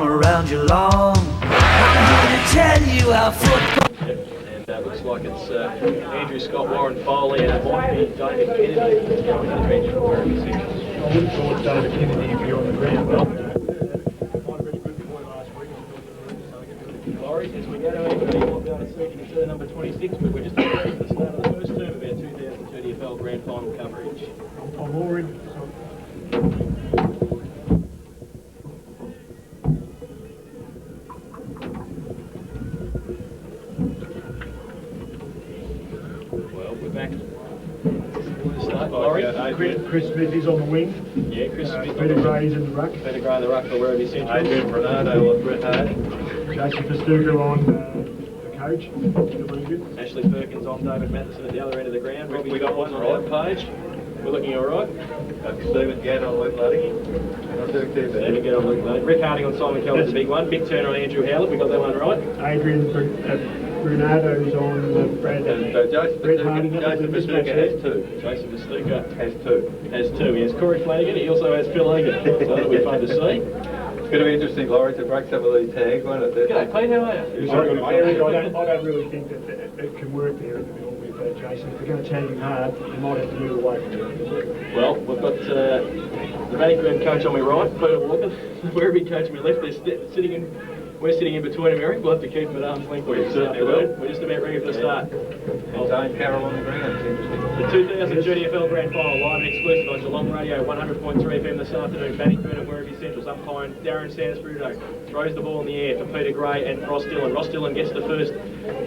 around your lawn. I'm gonna tell you how football. And looks like it's Andrew Scott, Warren Foley, and it might be David Kennedy that's going to the bench for Werribee Central. I would have thought David Kennedy if you're on the ground. Laurie, as we go to Andrew, you might be able to see you can number 26, but we're just at the start of the first term of our 2030 FL Grand Final coverage. I'm all ready. Well, we're back. Start, Laurie. Chris Smith is on the wing. Yeah, Chris Smith. Peter Gray is in the ruck. Peter Gray in the ruck for Werribee Central. Adrian Bernardo on Brett Harding. Jason Festuca on the coach. Still really good. Ashley Perkins on David Matheson at the other end of the ground. We got one on right. that page. We're looking all right. Stephen Gadd on Luke Luddy. Not doing too bad. Stephen Gadd on Luke Luddy. Rick Harding on Simon Keller's a big one. Big turn on Andrew Howlett. We got that one right. Adrian Brunado's on Brad. And Brett Harding. Jason Festuca has two. Jason Festuca Has two. has two. He has Corey Flanagan. He also has Phil Egan. So that'll be fun to see. It's going to be interesting, Laurie, to break some of these tags, won't it? G'day, Pete. How are you? I don't really think that it can work there in the middle with Jason. If they're going to tag him hard, they might have to move away from him. Well, we've got the Bannockburn coach on my right, Peter Walker. Werribee coach on my left. We're sitting in between them, Eric. We'll have to keep them at arm's length. We certainly will. We're just about ready for the start. And Zane Carroll on the ground. It's interesting. The 2030 FL Grand Final live and exclusive on Geelong Radio 100.3 FM this afternoon. Bannockburn and Werribee Central's up high. Darren Sandersbruno throws the ball in the air for Peter Gray and Ross Dillon. Ross Dillon gets the first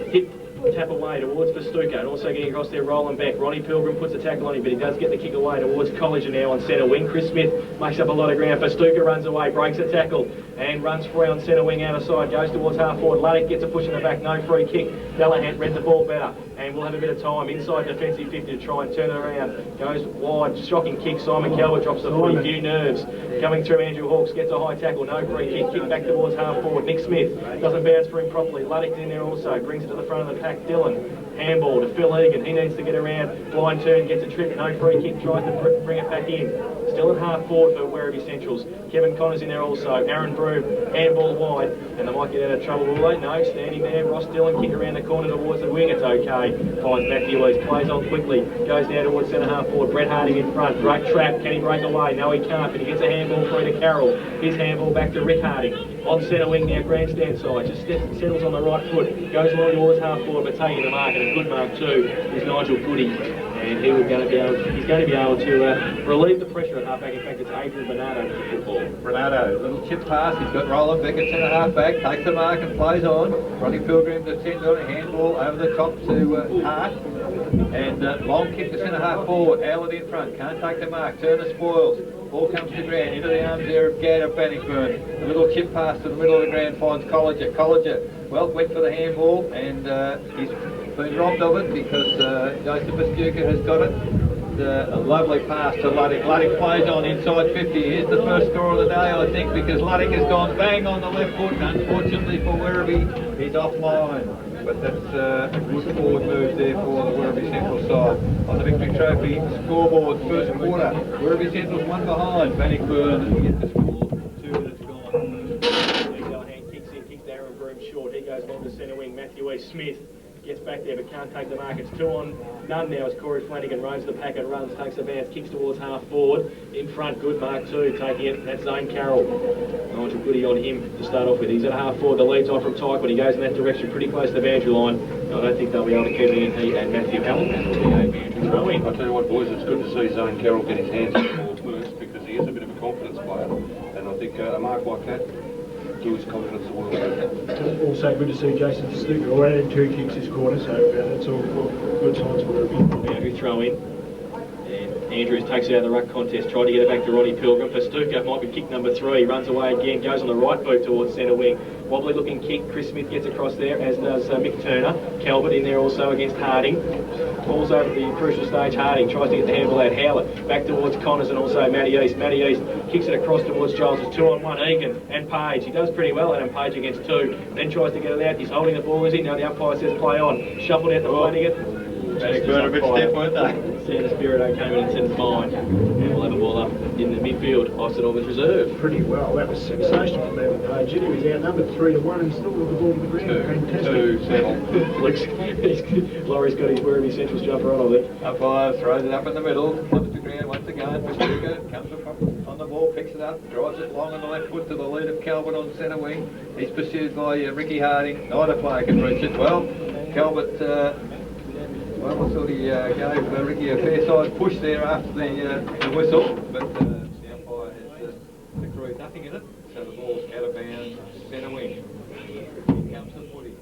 hit. Tap away towards Festuca, and also getting across there, rolling back. Ronnie Pilgrim puts a tackle on him, but he does get the kick away towards Colliger now on centre wing. Chris Smith makes up a lot of ground. Festuca runs away, breaks a tackle, and runs free on centre wing out of side. Goes towards half forward. Luddick gets a push in the back, no free kick. Delahan read the ball better, and we'll have a bit of time inside defensive 50 to try and turn it around. Goes wide, shocking kick. Simon Calvert drops the footy, few nerves. Coming through, Andrew Hawkes gets a high tackle, no free kick. Kick back towards half forward. Nick Smith doesn't bounce for him properly. Luddick's in there also, brings it to the front of the pack. Dillon. Handball to Phil Egan. He needs to get around. Blind turn, gets a trip, no free kick, tries to bring it back in. Still at half forward for Werribee Centrals. Kevin Connor's in there also. Aaron Broom, handball wide, and they might get out of trouble, will they? No, standing there. Ross Dillon, kick around the corner towards the wing. It's okay. Finds Matthew Lees, plays on quickly. Goes now towards centre half forward. Brett Harding in front. Great trap. Can he break away? No, he can't, but he gets a handball through to Carroll. His handball back to Rick Harding. On centre wing now, grandstand side. Just settles on the right foot. Goes along towards half forward, but taking the mark, and a good mark too is Nigel Goody. And he's going to be able to relieve the pressure at halfback. In fact, it's Adrian Bernardo for the football. Bernardo, little chip pass. He's got Roland back at centre half back. Takes the mark and plays on. Ronnie Pilgrim to send on a handball over the top to Hart. And long kick to centre half forward. Howlett in front. Can't take the mark. Turner spoils. Ball comes to ground. Into the arms there of Gadd of Bannockburn. A little chip pass to the middle of the ground finds Colliger. Colliger, well, went for the handball and he's been robbed of it because Jason Festuca has got it. A lovely pass to Luddick. Luddick plays on inside 50. Here's the first score of the day, I think, because Luddick has gone bang on the left foot. Unfortunately for Werribee, he's offline. But that's a good forward move there for the Werribee Central side. On the Victory Trophy scoreboard, first quarter, Werribee Central's one behind. Bannockburn gets the score, 2 minutes gone. Delahan kicks in, kicks Aaron Broom short. He goes along to centre wing. Matthew E. Smith gets back there but can't take the mark. It's 2 on none now as Corey Flanagan roams the pack and runs, takes a bounce, kicks towards half forward. In front, good mark too, taking it. That's Zane Carroll. Nigel Goody on him to start off with. He's at half forward, the lead's on from Tyke, but he goes in that direction pretty close to the boundary line. I don't think they'll be able to keep it in, he and Matthew Howell. And it'll be Andrew throw in. I'll tell you what, boys, it's good to see Zane Carroll get his hands on the ball first because he is a bit of a confidence player. And I think a mark like that gives confidence the world. Also good to see Jason Festuca who added 2 kicks this quarter, so that's all good times for Werribee. Andrew throw in. And Andrews takes it out of the ruck contest, tried to get it back to Ronnie Pilgrim. Festuca might be kick number 3, runs away again, goes on the right boot towards centre wing. Wobbly looking kick, Chris Smith gets across there, as does Mick Turner. Calvert in there also against Harding. Falls over the crucial stage, Harding tries to get the handball out, Howlett. Back towards Connors and also Matty East. Matty East kicks it across towards Giles. It's 2 on 1, Egan and Page. He does pretty well, Adam Page against 2. Then tries to get it out, he's holding the ball, is he? Now the umpire says play on. Shuffled out to Flanagan. Bannockburn a bit stiff, weren't they? Santa Spirito came in and said it's mine. And we'll have a ball up in the midfield. Offset on with reserve. Pretty well. That was sensational from that page. He was outnumbered 3-1 and still got the ball to the ground. Two Luke's, Laurie's got his Werribee Central's jumper on, I think. Umpire throws it up in the middle, comes to ground once again for Sugar, comes up on the ball, picks it up, drives it long on the left foot to the lead of Calvert on centre wing. He's pursued by Ricky Harding. Neither player can reach it. Well, Calvert, I thought he gave Ricky a fair sized push there after the whistle, but the umpire has decreed nothing in it, so the ball's out of bounds, centre wing. Here comes the footy.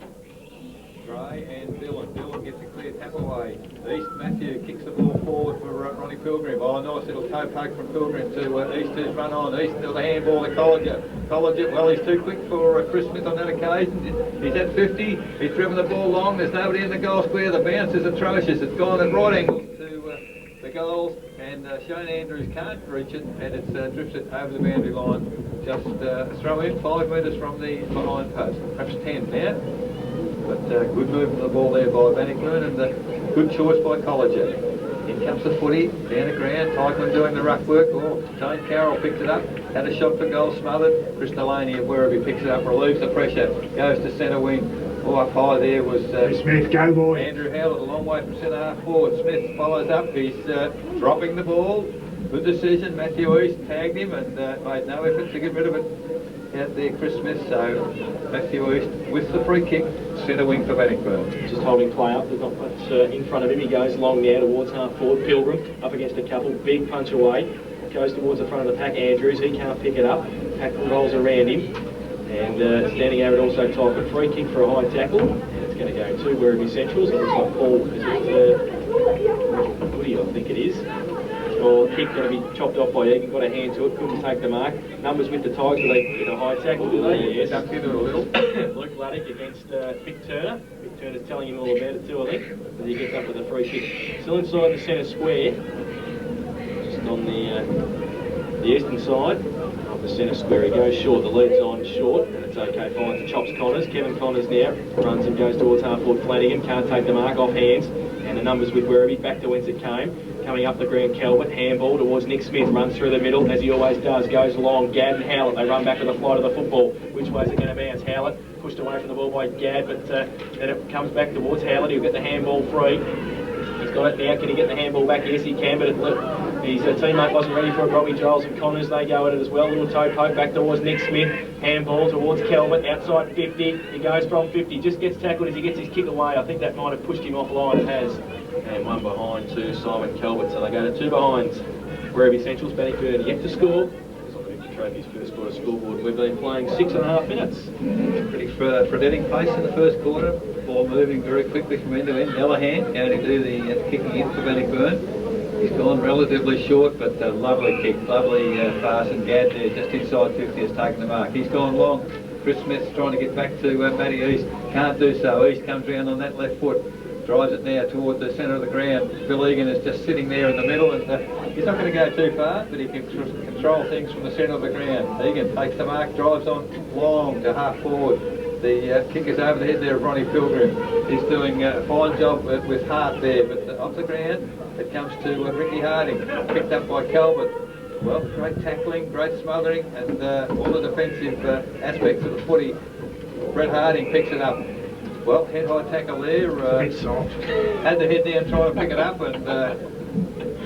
Gray and Dillon gets a clear tap away. East Matthew kicks the ball forward for Ronnie Pilgrim. Oh, nice little toe poke from Pilgrim to East, who's run on. East to the handball to Colliger. Well, he's too quick for Chris Smith on that occasion. He's at 50. He's driven the ball long. There's nobody in the goal square. The bounce is atrocious. It's gone at right angles to the goals, and Shane Andrews can't reach it, and it's drifted over the boundary line. Just throw in 5 metres from the behind post, perhaps 10 now. But good movement of the ball there by Bannockburn, and good choice by Colliger. In comes the footy, down the ground, Tykeman doing the ruck work. Oh, Tone Carroll picks it up, had a shot for goal smothered. Chris Delaney of Werribee picks it up, relieves the pressure, goes to centre wing. Oh, up high there was Smith, go boy. Andrew Howlett, a long way from centre half forward. Smith follows up, he's dropping the ball. Good decision, Matthew East tagged him and made no effort to get rid of it. Out there, Chris Smith, so Matthew East with the free kick, centre wing for Bannockburn. Just holding play up, they've got much in front of him. He goes long now towards half forward. Pilgrim up against a couple, big punch away. Goes towards the front of the pack, Andrews, he can't pick it up. Pack rolls around him. And standing over it also type a free kick for a high tackle. And it's going to go to Werribee Centrals. It looks like Paul, is it Woody, I think it is. Or kick going to be chopped off by Egan, got a hand to it, couldn't take the mark. Numbers with the Tigers, do they get a high tackle, do they? Yes. Ducked into it a little. Luke Luddick against Vic Turner. Vic Turner's telling him all about it too, I think, as he gets up with a free kick. Still inside the centre square, just on the eastern side of the centre square. He goes short, the lead's on short, and it's okay, finds chops Connors. Kevin Connors now runs and goes towards half forward. Flanagan can't take the mark, off hands, and the numbers with Werribee back to whence it came. Coming up the ground, Calvert, handball towards Nick Smith, runs through the middle, as he always does, goes long, Gadd and Howlett, they run back with the flight of the football. Which way is it going to bounce? Howlett pushed away from the ball by Gadd, but then it comes back towards Howlett, he'll get the handball free. He's got it now, can he get the handball back? Yes, he can, but his teammate wasn't ready for it. Robbie Giles and Connors, they go at it as well. Little toe poke back towards Nick Smith, handball towards Calvert, outside 50, he goes from 50, just gets tackled as he gets his kick away. I think that might have pushed him offline, it has. And one behind to Simon Calvert, so they go to two behinds. Werribee Central's Bannockburn yet to score. It's not the victory trophies first quarter scoreboard. We've been playing 6.5 minutes. Pretty frenetic pace in the first quarter. Ball moving very quickly from end to end. Nellahan going to do the kicking in for Bannockburn. He's gone relatively short, but lovely kick, lovely pass, and Gadd there just inside 50 has taken the mark. He's gone long. Chris Smith's trying to get back to Matty East. Can't do so. East comes round on that left foot. Drives it now toward the centre of the ground. Bill Egan is just sitting there in the middle, and he's not going to go too far, but he can control things from the centre of the ground. Egan takes the mark, drives on long to half forward. The kick is over the head there of Ronnie Pilgrim. He's doing a fine job with heart there, but off the ground it comes to Ricky Harding, picked up by Calvert. Well, great tackling, great smothering, and all the defensive aspects of the footy. Brett Harding picks it up. Well, head-high tackle there. Had the head down trying to pick it up, and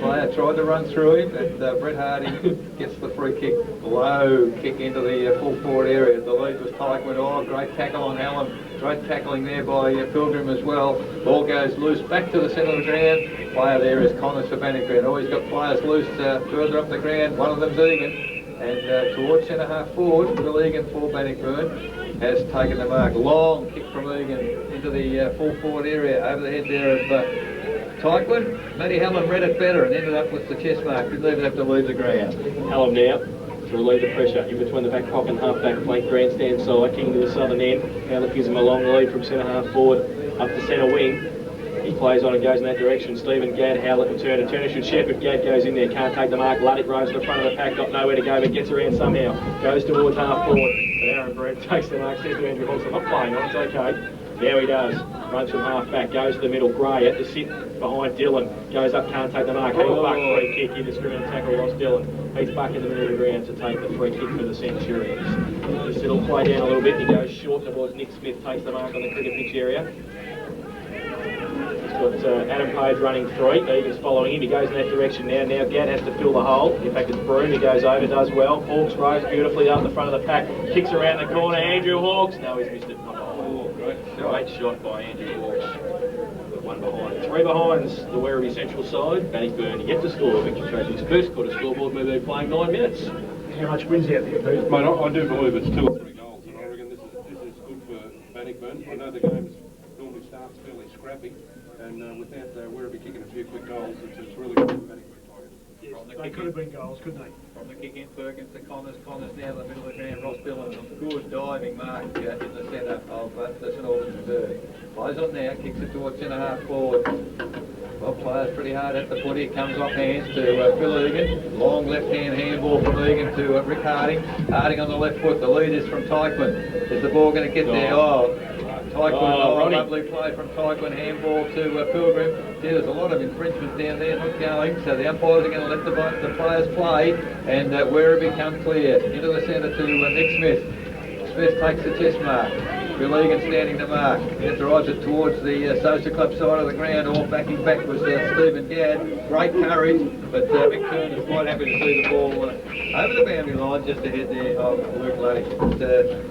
player tried to run through him, and Brett Harding gets the free kick. Low kick into the full forward area. The lead was Tykeman. Oh, great tackle on Allen. Great tackling there by Pilgrim as well. Ball goes loose back to the centre of the ground. Player there is Connors for Bannockburn. Oh, he's got players loose further up the ground. One of them's Egan. And towards centre half forward, Bill Egan for Bannockburn has taken the mark. Long kick from Egan into the full forward area over the head there of Tykeman. Matty Hallam read it better and ended up with the chest mark. Didn't even have to leave the ground. Hallam now to relieve the pressure in between the back pocket and half back flank grandstand side, kicking to the southern end. Howlett gives him a long lead from centre half forward up to centre wing. He plays on and goes in that direction. Stephen Gadd, Howlett and Turner. Turner should shepherd. Gadd goes in there, can't take the mark. Luddick roves to the front of the pack, got nowhere to go, but gets around somehow. Goes towards half forward. But Aaron Brett takes the mark, says to Andrew Hawks, I'm not playing on, it's okay. Now he does. Runs from half back, goes to the middle. Gray at the sit behind Dylan. Goes up, can't take the mark. He'll buck free kick. Indiscriminate tackle, lost Dylan. He's back in the middle of the ground to take the free kick for the Centurions. Just it'll play down a little bit. He goes short towards Nick Smith, takes the mark on the cricket pitch area. He's got Adam Page running through. Egan's following him. He goes in that direction now. Now Gadd has to fill the hole. In fact, it's Broom. He goes over, does well. Hawkes rose beautifully up the front of the pack. Kicks around the corner. Andrew Hawkes. No, he's missed it. Great shot by Andrew Hawkes. One behind. Three behinds the Werribee Central side. Bannockburn yet to score. Victory Trophy's first quarter scoreboard. We've been playing 9 minutes. How much wins out there, Pete? Mate, I do believe it's 2 or 3 goals, and I reckon this is good for Bannockburn. I know the game normally starts fairly scrappy, and without Werribee kicking a few quick goals, it's really good for Bannockburn. Yes, they could have been goals, couldn't they? From the kick in, Perkins to Connors. Connors now in the middle of the ground. Ross Dillon, a good diving mark in the centre of the St Albans reserve. Plays on now, kicks it towards centre half forward. Well, plays pretty hard at the footy. Comes off hands to Phil Egan. Long left-hand handball from Egan to Rick Harding. Harding on the left foot. The lead is from Tyquin. Is the ball going to get there? Tyquin, lovely play from Tyquin. Handball to Pilgrim. Yeah, there's a lot of infringement down there, not going. So the umpires are going to let the players play. And Werribee come clear. Into the centre to Nick Smith. Smith takes the chest mark. Bill Egan standing to mark. He drives it towards the Social Club side of the ground. All backing back was Stephen Gadd. Great courage, but Mick Kern is quite happy to see the ball over the boundary line just ahead there of Luke Luddy.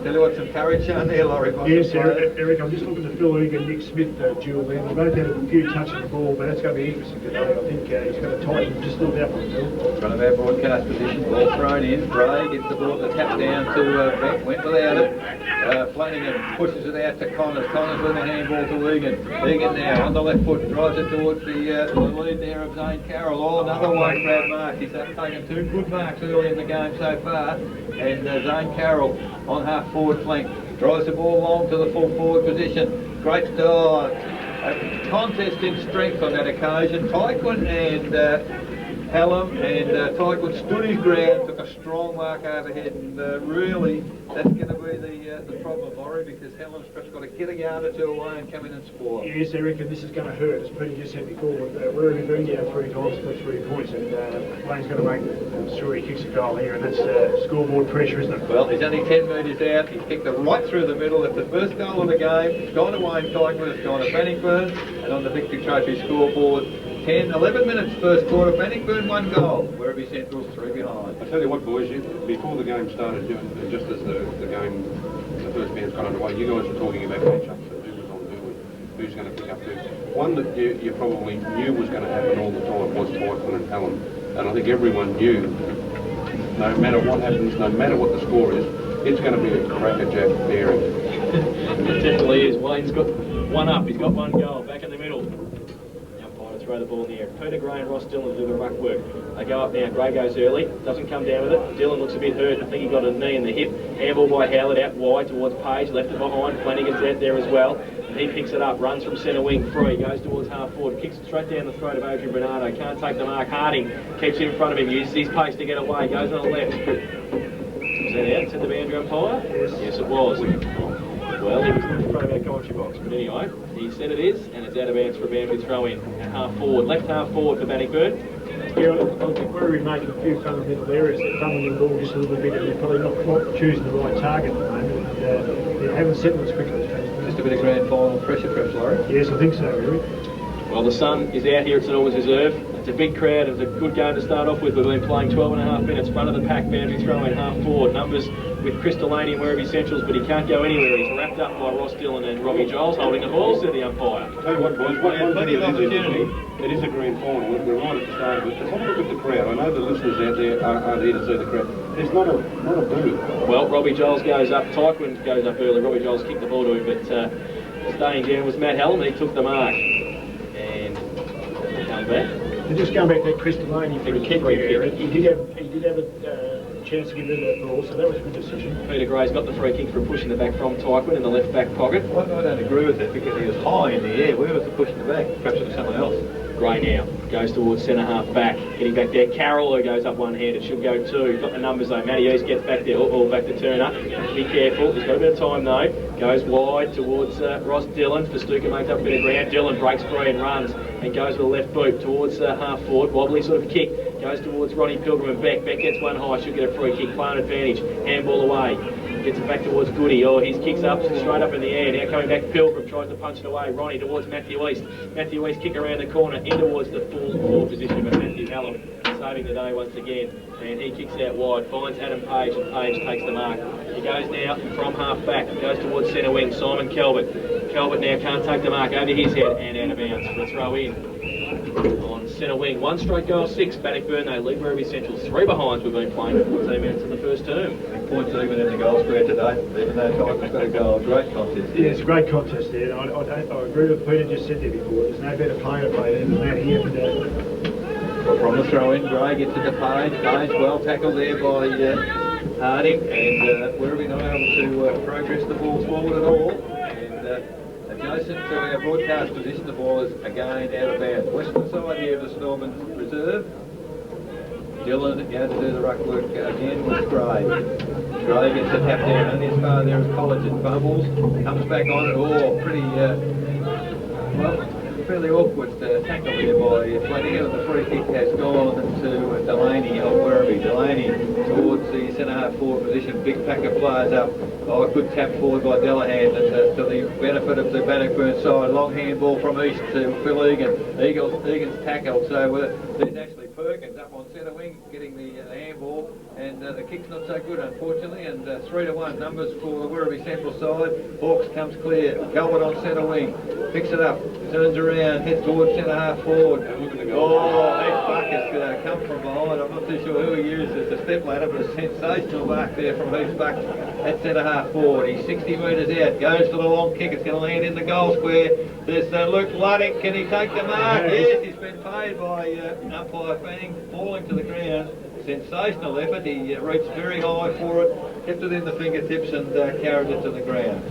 Tell you what, some courage shown there, Laurie. Yes, Eric, I'm just looking at Phil Egan, Nick Smith duel there. They both had a few touches of the ball, but that's going to be interesting today. I think he's going to tighten just a little bit from Phil. Front of our broadcast position, ball thrown in. Bray gets the ball, the tap down to Beck, went without it. Flanagan pushes it out to Connors. Connors with a handball to Egan. Egan now on the left foot, drives it towards the lead there of Zane Carroll. Oh, another one grab mark. He's taken 2 good marks early in the game so far. And Zane Carroll on half forward flank drives the ball long to the full forward position. Great start. A contest in strength on that occasion. Tyquin and Hallam and Tyquin stood his ground, took a strong mark overhead, and really that's going to be the problem, Laurie, because Hallam's perhaps got to get a yard or 2 away and come in and score. Yes, I reckon this is going to hurt, as Peter just said before. Werribee been down 3 times for 3 points, and Lane's going to make sure he kicks a goal here, and that's scoreboard pressure, isn't it? Well, he's only 10 metres out. He's kicked it right through the middle. It's the first goal of the game. It's gone to Wayne Tyquin, it's gone to Bannockburn, and on the Victory Trophy scoreboard, 11 minutes first quarter, Bannockburn 1 goal. Werribee Central's 3 behind. I tell you what, boys, before the game started, just as the first band's got underway, you guys were talking about matchups and who was on who and who's going to pick up who. One that you probably knew was going to happen all the time was Tyquin and Hallam. And I think everyone knew, no matter what happens, no matter what the score is, it's going to be a crackerjack pairing. It definitely is. Wayne's got 1 up. He's got 1 goal. Back in the middle. Throw the ball in the air. Peter Gray and Ross Dillon do the ruck work. They go up now. Gray goes early. Doesn't come down with it. Dillon looks a bit hurt. I think he got a knee in the hip. Handball by Howlett out wide towards Page. Left it behind. Flanagan's out there as well. And he picks it up. Runs from centre wing free. Goes towards half forward. Kicks it straight down the throat of Adrian Bernardo. Can't take the mark. Harding keeps it in front of him. Uses his pace to get away. Goes on the left. Was that out? Said the boundary umpire? Yes, it was. Well, he was looking in front of our commentary box, but anyway, he said it is, and it's out of bounds for a boundary throw in at half forward. Left half forward for Bannockburn. Yeah, I think Werribee making a few fundamental errors. They're fumbling the ball just a little bit, and they're probably not choosing the right target at the moment. They haven't settled as quickly as Bannockburn. Just a bit of grand final pressure, perhaps, Laurie? Yes, I think so, really. Well, the sun is out here at St Albans Reserve. It's a big crowd. It's a good game to start off with. We've been playing 12.5 minutes, front of the pack, boundary throw in half forward. Numbers with Chris Delaney and Werribee Centrals, but he can't go anywhere. He's wrapped up by Ross Dillon and Robbie Giles holding the ball, said the umpire. Tell you what, boys, plenty of opportunity. It is a grand final. We're right at the start of it. Let's have a look at the crowd. I know the listeners out there aren't here to see the crowd. There's not a boo. Well, Robbie Giles goes up. Tyquin goes up early. Robbie Giles kicked the ball to him, but staying down was Matt Hallam. He took the mark. And come back. And just going back to Chris Delaney for a kick there, he did have a chance to give him that ball, so that was a good decision. Peter Gray's got the free kick for a push in the back from Tyquin in the left back pocket. Well, I don't agree with that because he was high in the air. Where was the push in the back? Perhaps it was someone else. Gray now goes towards centre half back, getting back there. Carroll, who goes up one-handed, she'll go two. Got the numbers though. Matty East gets back there. Back to Turner. Be careful. He's got a bit of time though. Goes wide towards Ross Dillon. Festuca makes up a bit of ground. Dillon breaks free and runs and goes with a left boot towards half forward. Wobbly sort of kick. Goes towards Ronnie Pilgrim and Beck. Beck gets one high. She'll get a free kick. Plant advantage. Handball away. Gets it back towards Goody. Oh, his kicks up straight up in the air. Now coming back, Pilgrim tries to punch it away. Ronnie towards Matthew East. Matthew East kick around the corner in towards the full forward position, but Matthew Hallam saving the day once again. And he kicks out wide, finds Adam Page, and Page takes the mark. He goes now from half back, goes towards centre wing. Simon Calvert. Calvert now can't take the mark over his head and out of bounds for a throw in. On centre wing, 1 straight goal, 6. Bannockburn, they lead Werribee Central. 3 behinds we've been playing 14 minutes in the first term. Points even in the goal square today, even though Titans got a goal. Great contest. Yeah, it's a great contest there. I agree with Peter just said there before. There's no better player to play than that here today. From the throw-in, Gray gets it to Page. Page well tackled there by Harding, and Werribee not able to progress the ball forward at all. And adjacent to our broadcast position, the ball is again out of bounds. Western side here of the Stormont Reserve. Dillon going to do the ruck work again with Gray. Gray gets the tap down, and as far there as College and fumbles. Comes back on it. Oh, pretty, fairly awkward tackle there by Flanagan, and the free kick has gone to Delaney of Werribee. Delaney towards the centre half forward position, big pack of players up. Oh, a good tap forward by Delahan, and to the benefit of the Bannockburn side. Long handball from East to Phil Egan. Egan's tackled, so there's actually Perkins up on centre wing getting the handball, and the kick's not so good unfortunately, and 3-1 numbers for the Werribee Central side. Hawks comes clear. Calvert on centre wing, picks it up, turns around, heads towards centre half forward. Oh, that buck has come from behind. I'm not too sure who he used as a step ladder, but a sensational mark there from Heath Buck at centre half forward. He's 60 metres out, goes for the long kick. It's going to land in the goal square. There's Luke Luddick. Can he take the mark? Yes, he's been paid by umpire Fanning, falling to the ground. Sensational effort. He reached very high for it, kept it in the fingertips and carried it to the ground.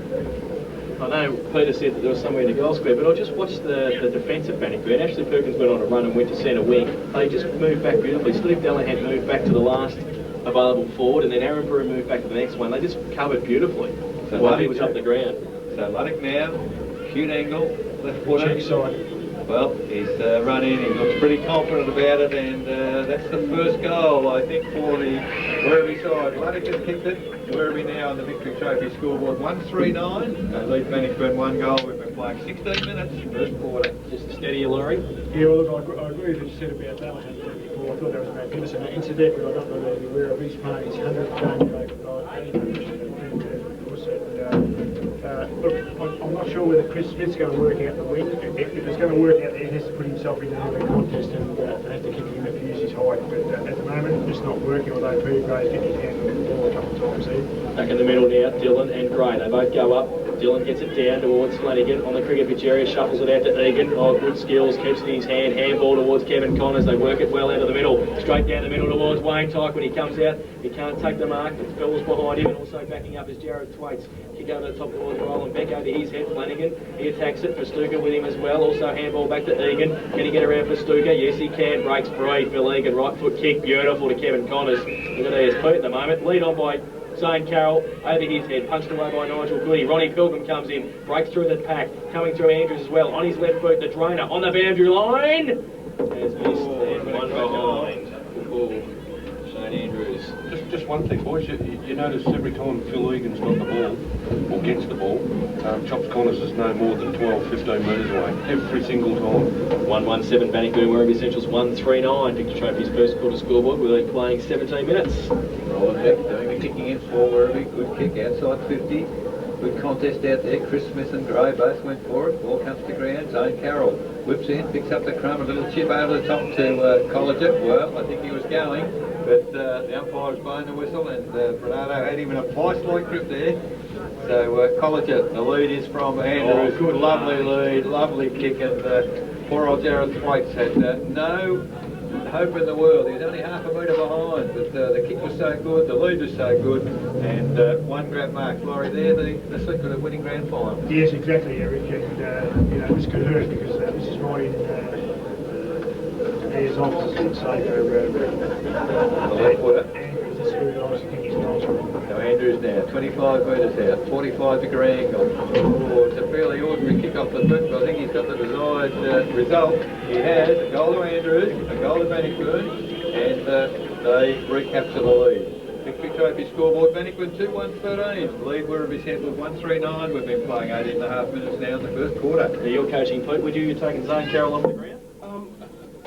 I know Peter said that there was somewhere in the goal square, but I just watched the defence of Bannockburn. Ashley Perkins went on a run and went to centre wing. They just moved back beautifully. Steve Delahan moved back to the last available forward, and then Aaron Brew moved back to the next one. They just covered beautifully while he was up the ground. So Luddick now, acute angle, left footer. Check side. Well, he's run in, he looks pretty confident about it, and that's the first goal, I think, for the Werribee side. Luddick has kicked it. Werribee now on the Victory Trophy scoreboard 1-3-9. Lead Bannockburn 1 goal. We've been playing 16 minutes, first quarter. Just a steadier, Laurie. Yeah, well, look, I agree with what you said about Delahan before. I thought that was magnificent. Incidentally, I don't know whether you're aware of his playing his 100th game look, I'm not sure whether Chris Smith's going to work out the wing. If it's going to work out there, he has to put himself into the contest and have to kick him to fuse his height. But at the moment, it's not working, although Peter Gray's getting his hand on the ball a couple of times here. Back in the middle now, Dillon and Gray. They both go up. Dillon gets it down towards Flanagan on the cricket pitch area, shuffles it out to Egan. Oh, good skills, keeps it in his hand. Handball towards Kevin Connors. They work it well out of the middle. Straight down the middle towards Wayne Tyke. When he comes out, he can't take the mark. It's Fells behind him, and also backing up is Jared Thwaites. Kick over the top towards Roland Beck over his head. Flanagan, he attacks it. Festuca with him as well. Also handball back to Egan. Can he get around Festuca? Yes, he can. Breaks free. Phil Egan, right foot kick. Beautiful to Kevin Connors. Look at ESP at the moment. Lead on by Zane Carroll, over his head, punched away by Nigel Goody. Ronnie Pilgrim comes in, breaks through the pack, coming through Andrews as well. On his left foot, the drainer on the boundary line. Has missed and 1 behind. Shane Andrews. Just one thing, boys. You notice every time Phil Egan's got the ball, or gets the ball, Chops Connors is no more than 12, 15 metres away. Every single time. 1-1-7 Bannockburn, Werribee Central's 1-3-9. Victor Trophy's first quarter scoreboard. We've been playing 17 minutes. Roland Beck doing the kicking in for Werribee. Good kick outside 50. Good contest out there. Chris Smith and Gray both went for it. Ball comes to ground. Zane Carroll whips in, picks up the crumb. A little chip over the top to Colliger. Well, I think he was going, but the umpire was blowing the whistle, and Bernardo had him in a vice-like grip there. So Colliger, the lead is from Andrews. Oh, good lovely lead, lovely kick, and poor old Jared Thwaites had no hope in the world. He was only half a metre behind, but the kick was so good, the lead was so good, and 1 grab mark. Laurie, there, the secret of winning grand final. Yes, exactly, Eric, and this could hurt because this is right in bears off to sort of say The left footer. Andrews is very nice. I think he's nice. So Andrews now, 25 metres out, 45 degree angle. Oh, it's a fairly ordinary kick off the foot, but I think he's got the desired result. He has a goal to Andrews, a goal to Bannockburn, and they recapture the lead. Victory Trophy scoreboard, Bannockburn 2-1-13. Lead Werribee Central 1-3-9. We've been playing 18.5 minutes now in the first quarter. Now you're coaching, Pete. Would you taking Zane Carroll off the ground?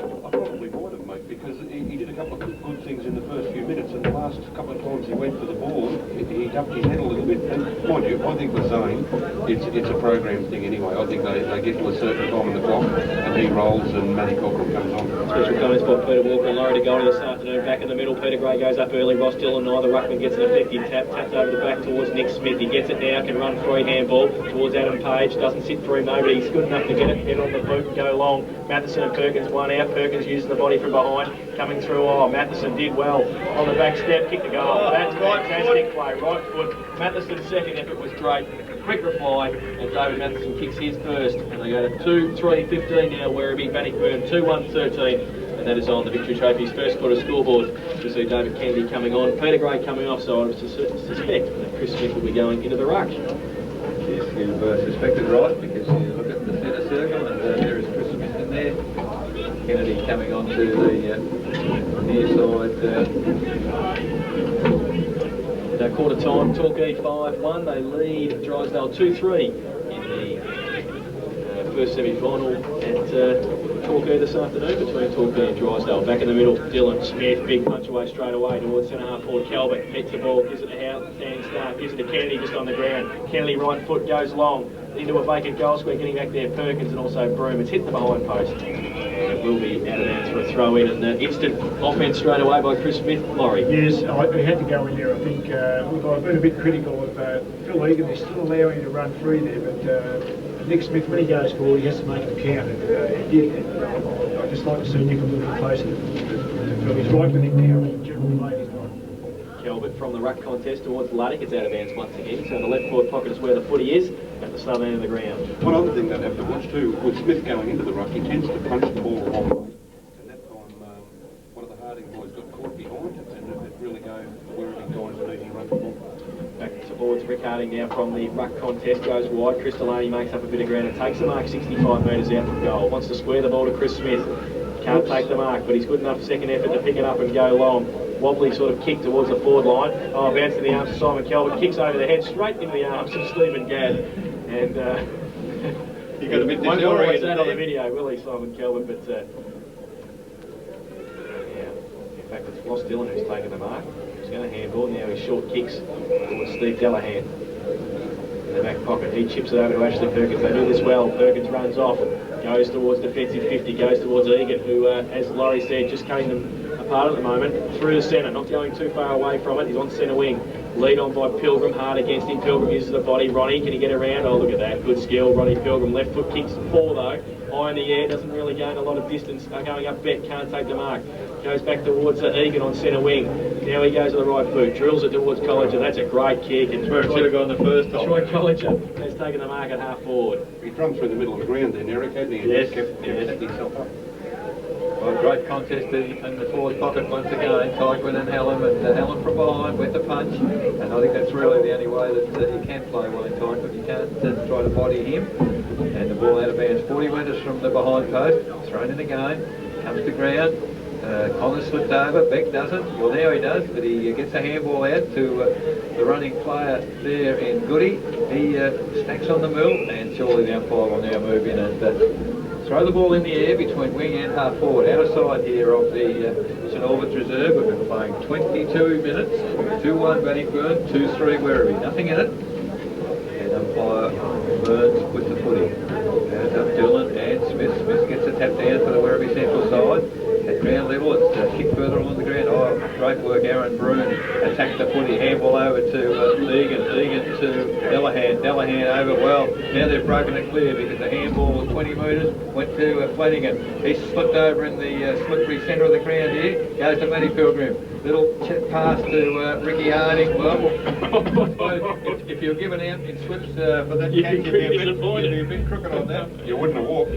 I probably might have, mate, because he did a couple of good things in the first few minutes, and the last couple of times he went for the ball, he ducked his head a little bit. And mind you, I think with Zane, it's a program thing anyway. I think they get to a certain time in the clock, and he rolls, and Matty Cockrell comes on. Special comments by Peter Walker and Laurie to Goldie this afternoon. Back in the middle, Peter Gray goes up early. Ross Dillon, neither ruckman gets an effective tap. Taps over the back towards Nick Smith. He gets it now, can run free handball towards Adam Page. Doesn't sit through Mo, but he's good enough to get it, head on the boot and go long. Matheson and Perkins one out. Perkins using the body from behind, coming through. Oh, Matheson did well on the back step, kicked the goal. That's fantastic play, right foot. Matheson's second effort was great. Quick reply, and David Matheson kicks his first, and they go to 2-3-15 now. Werribee, Bannockburn 2-1-13, and that is on the Victory Trophy's first quarter scoreboard. We see David Kennedy coming on, Peter Gray coming off, so I suspect that Chris Smith will be going into the ruck. Yes, you've suspected right, because you look at the centre circle, and there is Chris Smith in there. Kennedy coming on to the near side. Now quarter time, Torquay 5-1. They lead Drysdale 2-3 in the first semi-final at Torquay this afternoon between Torquay and Drysdale. Back in the middle, Dylan Smith, big punch away straight away towards centre half forward. Calvert hits the ball, gives it to Howard, standing start, gives it to Kennedy just on the ground. Kennedy right foot goes long into a vacant goal square, getting back there Perkins and also Broom. It's hit the behind post. And it will be out of bounds for a throw in, and instant offence straight away by Chris Smith. Laurie. Yes, we had to go in there. I think I've been a bit critical of Phil Egan. They're still allowing him to run free there, but Nick Smith, when he goes forward, he has to make it count. And he did. I'd just like to see Nick a little bit closer to Phil. He's right with him now, but general play is not. Kelvin from the ruck contest towards Luddick. It's out of bounds once again. So the left forward pocket is where the footy is, at the southern end of the ground. One other thing they'd have to watch too, with Smith going into the ruck, he tends to punch the ball a long way. And that time, one of the Harding boys got caught behind, and it really gave the Werribee guys an easy run for the ball. Back towards Rick Harding now from the ruck contest, goes wide. Crystalani makes up a bit of ground and takes the mark 65 metres out from goal. Wants to square the ball to Chris Smith. Can't take the mark, but he's good enough second effort to pick it up and go long. Wobbly sort of kick towards the forward line. Oh, bounce to the arms of Simon Calvert. Kicks over the head, straight into the arms of Stephen Gadd. And You got a bit won't want to watch disoriented that on the there. video, will he, Simon Calvert? But yeah, in fact, it's Ross Dillon who's taken the mark. He's going to handball. Now he short kicks towards Steve Delahan in the back pocket. He chips it over to Ashley Perkins. They do this well. Perkins runs off, goes towards defensive 50, goes towards Egan, who, as Laurie said, just cutting them apart at the moment, through the centre, not going too far away from it. He's on centre wing. Lead on by Pilgrim, hard against him. Pilgrim uses the body. Ronnie, can he get around? Oh, look at that. Good skill. Ronnie Pilgrim, left foot kicks 4 though. High in the air, doesn't really gain a lot of distance. Going up Bet, can't take the mark. Goes back towards Egan on centre wing. Now he goes to the right foot, drills it towards Colliger. That's a great kick. And Where it should have gone the first time. Troy Colliger has taken the mark at half forward. He run through the middle of the ground then, Eric, hadn't he? And Yes, just kept setting himself up. Well, great contest in the forward pocket once again. Tykewin and Hallam, and Hallam from behind with the punch. And I think that's really the only way that you can play well in Tykewin. You can't try to body him. And the ball out of bounds, 40 metres from the behind post, thrown in again, comes to ground. Connor slipped over, Beck doesn't. Well, now he does, but he gets a handball out to the running player there in Goody. He stacks on the mill, and surely the umpire will now move in and throw the ball in the air between wing and half forward. Out of sight here of the St Albans reserve. We've been playing 22 minutes, 2-1 Bannockburn, 2-3 Werribee. Nothing in it. And umpire Burns with the footy. There's up Dillon and Smith. Smith gets a tap down for the Werribee central side. At ground level, it's a kick further along the ground. Oh, great work, Aaron Broom attacked the footy. Handball over to Egan. Egan to Delahan over well. Now they've broken it clear because the handball was 20 metres, went to Flanagan. He slipped over in the slippery centre of the ground here, goes to Matty Pilgrim. Little pass to Ricky Harding. Well, if you're given out in slips for that catch, you'd be a bit crooked on that. You wouldn't have walked.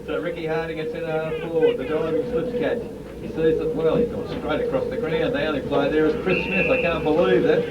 So Ricky Harding at centre half forward, the diving slips catch. He sees it well, he's gone straight across the ground. The only play there is Chris Smith. I can't believe that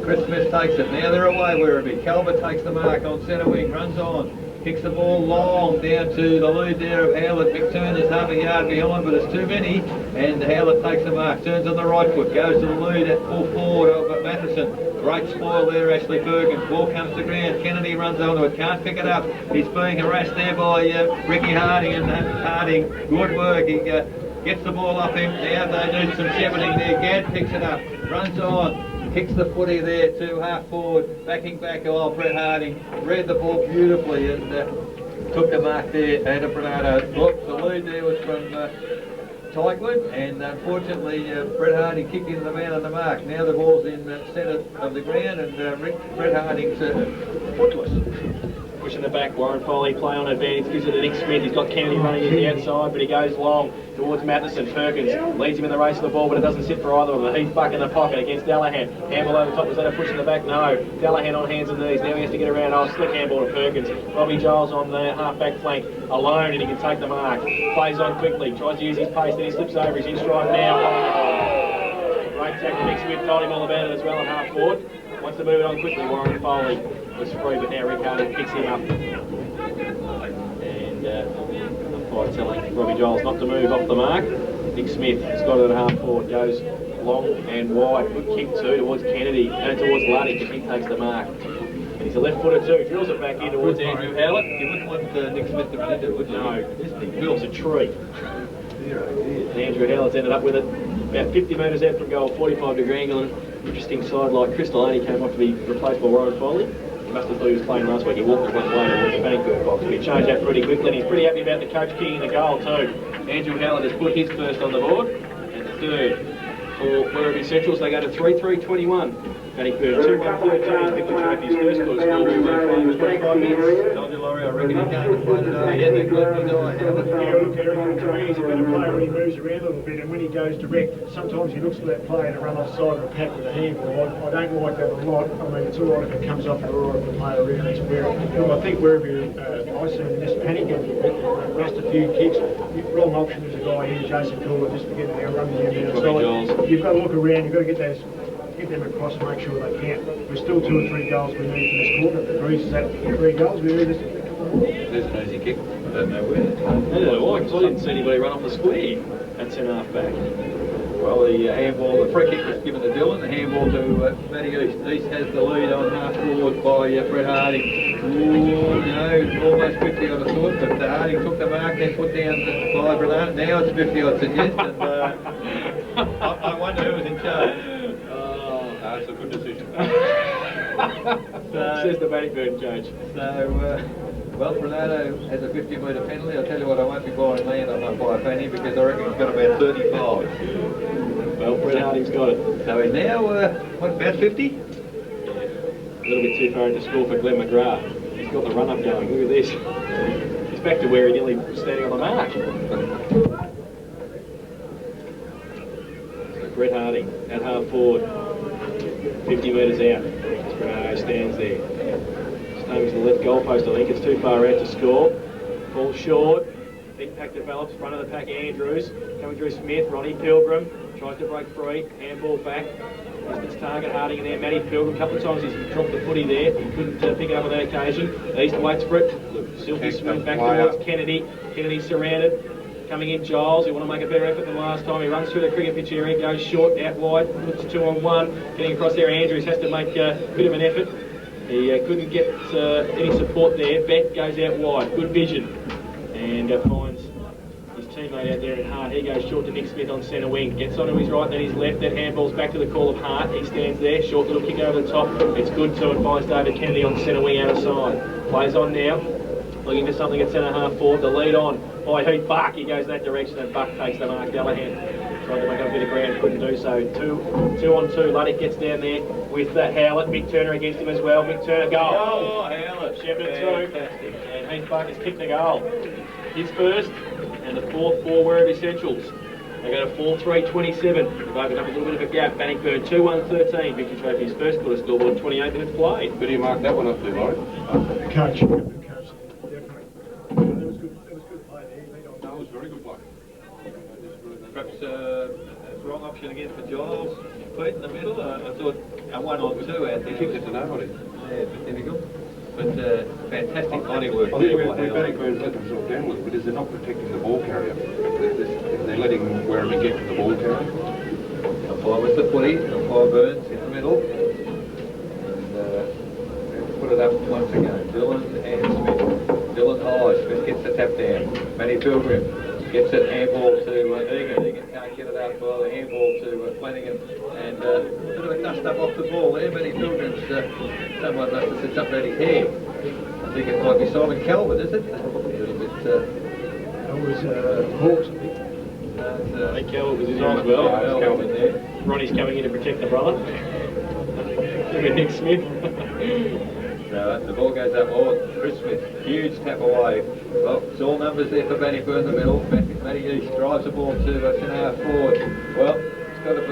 Chris Smith takes it. Now they're away, Werribee. Calvert takes the mark on centre wing, runs on, kicks the ball long down to the lead there of Howlett. McTurner's half a yard behind, but it's too many. And Howlett takes the mark, turns on the right foot, goes to the lead at full forward of Matheson. Great spoil there, Ashley Fergus. Ball comes to ground. Kennedy runs onto it, can't pick it up. He's being harassed there by Ricky Harding, and Harding, good work. He gets the ball up him. Now they do some shepherding there. Gadd picks it up, runs on, kicks the footy there to half forward, backing back. Oh, Brett Harding read the ball beautifully and took the mark there. Adam Bernardo. Look, the lead there was from Tightwood, and unfortunately Brett Harding kicked into the man on the mark. Now the ball's in the centre of the ground, and Brett Harding's footless. Pushing the back, Warren Foley play on advantage, gives it to Nick Smith. He's got Kennedy running in the outside, but he goes long towards Matheson. Perkins leads him in the race of the ball, but it doesn't sit for either of them. He's buck in the pocket against Delahan. Handball over top, was that a push in the back? No. Delahan on hands and knees. Now he has to get around. Oh, slick handball to Perkins. Robbie Giles on the half-back flank alone, and he can take the mark. Plays on quickly, tries to use his pace, then he slips over. He's in stride now. Great tackle. Nick Smith told him all about it as well at half forward. Wants to move it on quickly. Warren Foley was free, but now Rick Harding picks him up. And umpire telling Robbie Giles not to move off the mark. Nick Smith has got it at half forward, goes long and wide. Good kick too towards Kennedy, and towards Luddy, but he takes the mark. And he's a left footer too, drills it back in towards Andrew Howlett. You wouldn't want Nick Smith to run into it, would you? No, he builds a tree. And Andrew Howlett's ended up with it about 50 metres out from goal, 45-degree angle. And interesting side like Crystal Laney came off to be replaced by Warren Foley. He must have thought he was playing last week. He walked one way towards the Bannockburn box, but he changed that pretty quickly, and he's pretty happy about the coach kicking the goal too. Andrew Howlett has put his first on the board, and the third for Werribee Centrals. They go to 3-3-21. Bannockburn 2-1-13. Picked the trophy's first score. Score will be 25 minutes. Dodger Laurie, I reckon he can't play today. He hasn't got his eye. Yeah, look, Eric, he's a better player when he moves around a little bit, and when he goes direct, sometimes he looks for that player to run offside of a pack with a handball. I don't like that a lot. I mean, it's all right if it comes off and all right if the player around is wearing. I think Werribee, I see him just panicking a bit, lost a few kicks. Wrong option is a guy here, Jason Cooler, just forgetting how running down the outside. You've got to look around, you've got to get them across and make sure they can. There's still 2 or 3 goals we need for this quarter. The Breeze is at 3 goals. We need this. There's an easy kick. I don't know where. Neither do I, because I didn't see anybody run off the square. That's in half back. Well, the handball, the free kick was given to Dylan. The handball to Matty East. East has the lead on half forward by Brett Harding. Ooh, no, almost 50 I thought, but Harding took the mark, then put down by Bernard. Now it's 50 I'd suggest, and I wonder who was in charge. It's a good decision. Says the Bannockburn judge. So, well, Bernardo has a 50-metre penalty. I'll tell you what, I won't be buying land on that by a penny because I reckon he's got about 35. Well, Brett Harding's got it. So he's now, what, about 50? Yeah. A little bit too far into score for Glenn McGrath. He's got the run-up going. Look at this. He's back to where he nearly was standing on the mark. So Brett Harding at half forward. 50 metres out. Bernardo stands there. Aiming to the left goalpost, I think. It's too far out to score. Ball short. Big pack develops. Front of the pack, Andrews. Coming through Smith. Ronnie Pilgrim. Tries to break free. Handball back. Distance target, Harding in there. Matty Pilgrim. A couple of times he's dropped the footy there. He couldn't pick it up on that occasion. East waits for it. Silky smooth back towards Kennedy. Kennedy surrounded. Coming in Giles, he want to make a better effort than last time. He runs through the cricket pitch area, goes short, out wide, puts 2-on-1. Getting across there, Andrews has to make a bit of an effort. He couldn't get any support there. Beck goes out wide, good vision. And finds his teammate out there in Hart. He goes short to Nick Smith on centre wing. Gets onto his right, then his left. That handball's back to the call of Hart. He stands there, short little kick over the top. It's good too, and finds David Kennedy on centre wing out of side. Plays on now. Looking for something at centre half forward. The lead on by Heath Buck. He goes in that direction and Buck takes the mark. Delahan Tried to make up a bit of ground, couldn't do so. Two on two. Luddick gets down there with Howlett. Mick Turner against him as well. Mick Turner goal. Oh, Howlett. Shepard through. And Heath Barker's kicked the goal. His first and the fourth for Werribee Centrals. They go to 4-3-27. They've opened up a little bit of a gap. Bannockburn 2-1-13. Victory Trophy's first quarter scoreboard, 28 minutes played. Who do you mark that one up to, Laurie? The coach, definitely. That was good play there. No, it was very good play. Perhaps a wrong option again for Giles. Put in the middle. I thought a 1 or 2 out He there. kicked it to nobody. Yeah, a bit difficult. But fantastic body work. I think where Bannockburn's let themselves down with it is they're not protecting the ball carrier. They're letting Werribee get to the ball carrier. Umpire with the footy, umpire Burns in the middle. And put it up once again. Dylan and Smith. Dylan, Smith gets the tap down. Matty Pilgrim gets it, handball to Egan. Egan can't get it up. Well, the handball to Flanagan. And a bit of a dust up off the ball there. Matty Pilgrim's, someone must have said something about his hair. I think it might be Simon Calvert, is it? A little bit. That was Hawks, I think. I think Calvert was his on as well. Calvert there. Ronnie's coming in to protect the brother. Look at Nick Smith. So the ball goes up. Chris Smith, huge tap away. Well, it's all numbers there for Bannockburn in the middle. Matty East drives the ball to centre half forward. Well, it's got to be.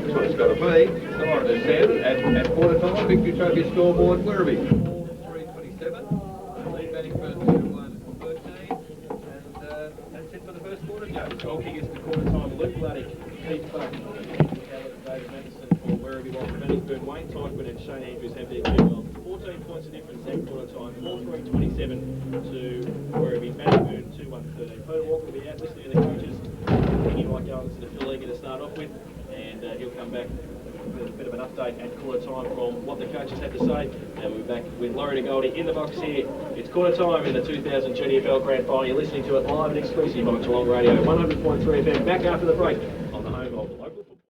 That's what it's got to be. Someone has said at quarter time, Victory Trophy scoreboard, Werribee 4-3-27. Lead Bannockburn 2-1-13. And that's it for the first quarter, Joe. Goal kickers to quarter time. Luke Luddick, Keith Buck, David Madison for Werribee, while Bannockburn, Wayne Tyquin and Shane Andrews have their kick well. 14 points of difference at quarter time. 4-3-27 to Werribee. Bannockburn 2-1-13. Peter Walker will be out listening to the coaches. He might go and listen to Phil Eager to start off with, and he'll come back with a bit of an update at quarter time from what the coaches have to say. And we'll be back with Laurie de Goldie in the box here. It's quarter time in the 2000 GDFL Grand Final. You're listening to it live and exclusive on Geelong Radio, 100.3 FM. Back after the break.